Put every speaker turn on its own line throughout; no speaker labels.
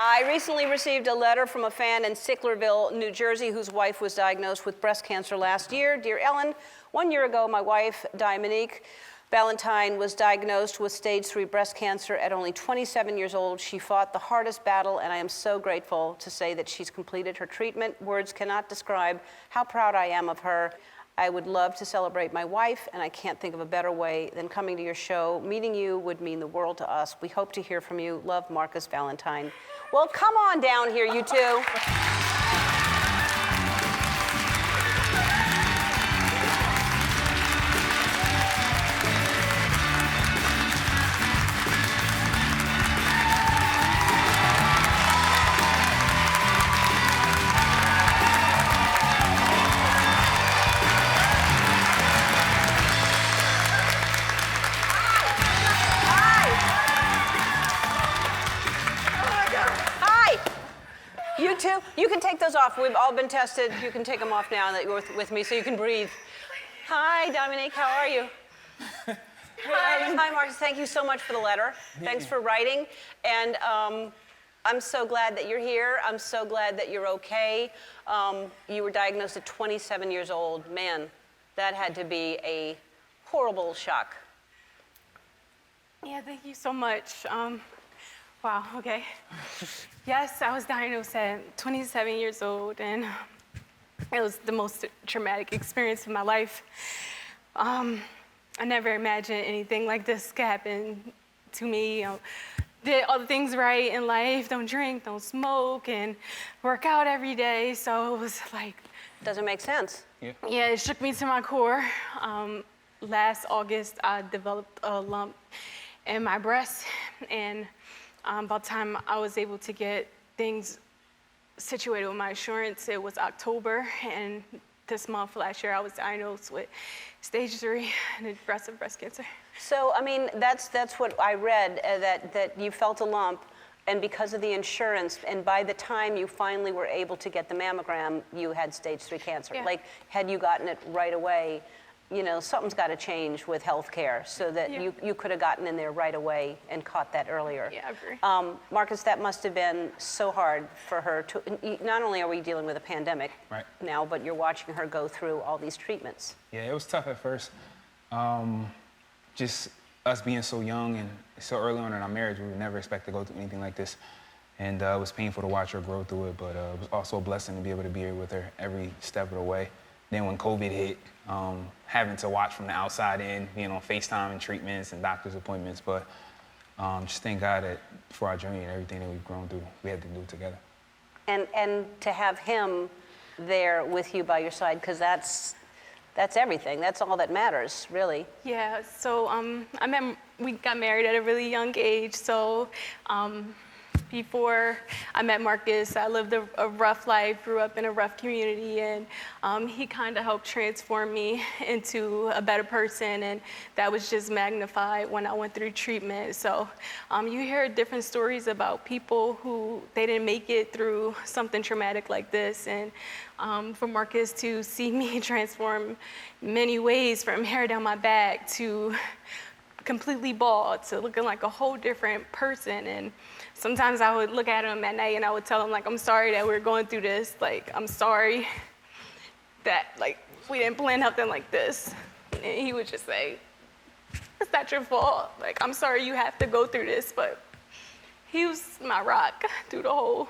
I recently received a letter from a fan in Sicklerville, New Jersey, whose wife was diagnosed with breast cancer last year. Dear Ellen, 1 year ago, my wife, Diamonique Valentine, was diagnosed with stage 3 breast cancer at only 27 years old. She fought the hardest battle, and I am so grateful to say that she's completed her treatment. Words cannot describe how proud I am of her. I would love to celebrate my wife, and I can't think of a better way than coming to your show. Meeting you would mean the world to us. We hope to hear from you. Love, Marcus Valentine. Well, come on down here, you two. You too? You can take those off. We've all been tested. You can take them off now that you're with me so you can breathe. Hi, Dominique. How are you? Hi, Marcus. Thank you so much for the letter. Thanks for writing. And I'm so glad that you're here. I'm so glad that you're okay. You were diagnosed at 27 years old. Man, that had to be a horrible shock.
Yeah, thank you so much. Wow, okay. Yes, I was diagnosed at 27 years old, and it was the most traumatic experience of my life. I never imagined anything like this could happen to me. You know, did all the things right in life, don't drink, don't smoke, and work out every day, so it was like...
Doesn't make sense.
Yeah, it shook me to my core. Last August, I developed a lump in my breast, and by the time I was able to get things situated with my insurance, it was October, and this month, last year, I was diagnosed with stage 3 and aggressive breast cancer.
So, I mean, that's what I read, that you felt a lump, and because of the insurance, and by the time you finally were able to get the mammogram, you had stage 3 cancer.
Yeah.
Like, had you gotten it right away, you know, something's got to change with healthcare so that you could have gotten in there right away and caught that earlier.
Yeah, I agree.
Marcus, that must have been so hard for her to, not only are we dealing with a pandemic now, but you're watching her go through all these treatments.
Yeah, it was tough at first. Just us being so young and so early on in our marriage, we would never expect to go through anything like this. And it was painful to watch her grow through it, but it was also a blessing to be able to be here with her every step of the way. Then when COVID hit, having to watch from the outside in, being on FaceTime and treatments and doctor's appointments, but just thank God that for our journey and everything that we've grown through, we had to do it together.
And to have him there with you by your side, because that's everything. That's all that matters, really.
Yeah, so we got married at a really young age, so before I met Marcus, I lived a rough life, grew up in a rough community, and he kind of helped transform me into a better person, and that was just magnified when I went through treatment. So you hear different stories about people who they didn't make it through something traumatic like this, and for Marcus to see me transform in many ways, from hair down my back to completely bald to looking like a whole different person. And sometimes I would look at him at night and I would tell him, like, I'm sorry that we're going through this. Like, I'm sorry that, like, we didn't plan nothing like this. And he would just say, it's not your fault. Like, I'm sorry you have to go through this. But he was my rock through the whole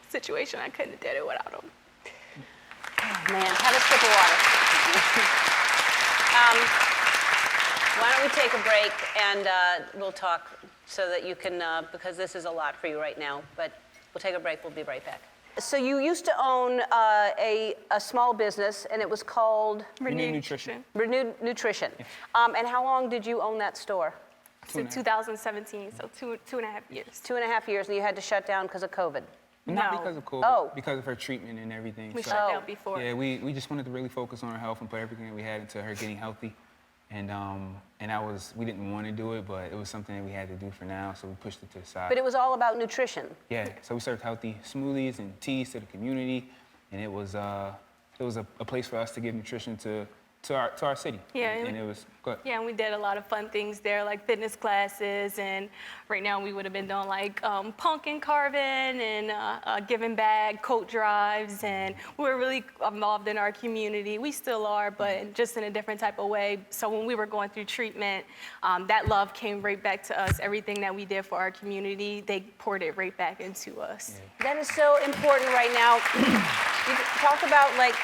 situation. I couldn't have did it without him.
Oh, man, have a sip of water. Why don't we take a break and we'll talk so that you can, because this is a lot for you right now, but we'll take a break, we'll be right back. So you used to own a small business, and it was called?
Renewed Nutrition.
Renewed Nutrition.
Yeah.
And how long did you own that store?
Since 2017, so two and a half years.
2.5 years, and you had to shut down because of COVID?
Not
No.
because of COVID,
Oh.
because of her treatment and everything.
We
So,
shut down before.
yeah, we just wanted to really focus on her health and put everything that we had into her getting healthy. And that was, we didn't want to do it, but it was something that we had to do for now, so we pushed it to the side.
But it was all about nutrition.
Yeah, so we served healthy smoothies and teas to the community, and it was a place for us to give nutrition to to our city.
Yeah.
And it was good.
Yeah, and we did a lot of fun things there, like fitness classes, and right now we would have been doing like pumpkin carving and giving back coat drives, and we were really involved in our community. We still are, but just in a different type of way. So when we were going through treatment, that love came right back to us. Everything that we did for our community, they poured it right back into us.
Yeah.
That is so important right now. You talk about like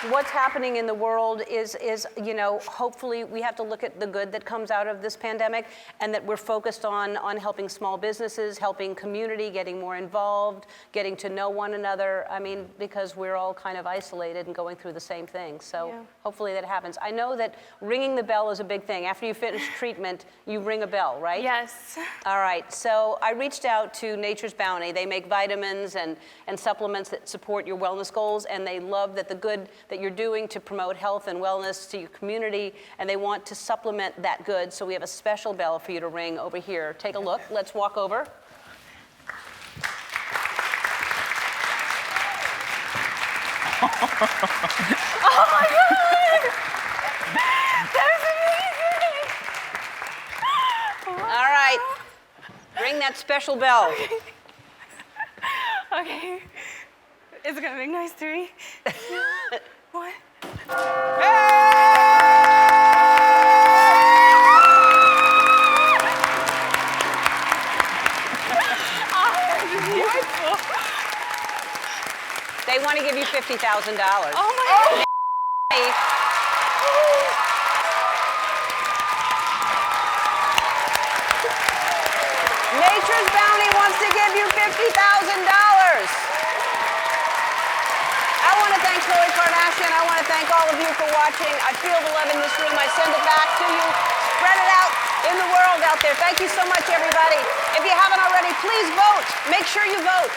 what's happening in the world is, you know, hopefully we have to look at the good that comes out of this pandemic, and that we're focused on helping small businesses, helping community, getting more involved, getting to know one another. I mean, because we're all kind of isolated and going through the same thing. So
Yeah.
hopefully that happens. I know that ringing the bell is a big thing. After you finish treatment, you ring a bell, right?
Yes.
All right, so I reached out to Nature's Bounty. They make vitamins and supplements that support your wellness goals, and they love that the good that you're doing to promote health and wellness to your community, and they want to supplement that good. So we have a special bell for you to ring over here. Take a look. Let's walk over.
Oh my God! That was amazing!
All right, ring that special bell.
Okay. Is it gonna make noise? 3, 1.
They want to give you $50,000.
Oh my God.
Nature's Bounty wants to give you $50,000. I want to thank Khloe Kardashian. I want to thank all of you for watching. I feel the love in this room. I send it back to you. Spread it out in the world out there. Thank you so much, everybody. If you haven't already, please vote. Make sure you vote.